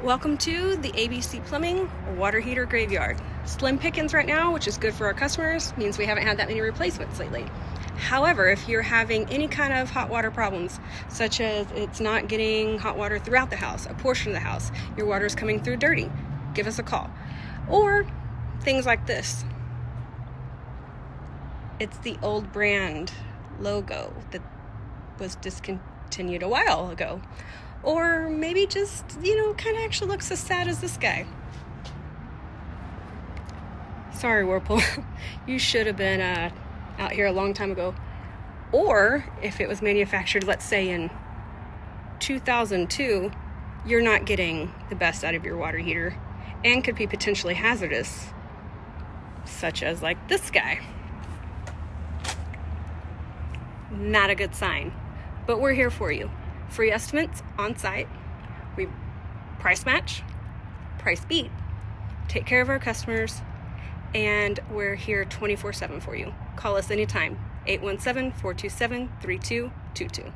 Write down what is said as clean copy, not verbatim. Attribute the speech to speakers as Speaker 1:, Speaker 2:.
Speaker 1: Welcome to the ABC Plumbing water heater graveyard. Slim pickings right now, which is good for our customers, means we haven't had that many replacements lately. However, if you're having any kind of hot water problems, such as it's not getting hot water throughout the house, a portion of the house, your water is coming through dirty, give us a call. Or things like this. It's the old brand logo that was discontinued a while ago. Or maybe just, kind of actually looks as sad as this guy. Sorry, Whirlpool. You should have been out here a long time ago. Or if it was manufactured, let's say in 2002, you're not getting the best out of your water heater and could be potentially hazardous, such as like this guy. Not a good sign, but we're here for you. Free estimates on site. We price match, price beat, take care of our customers, and we're here 24/7 for you. Call us anytime, 817-427-3222.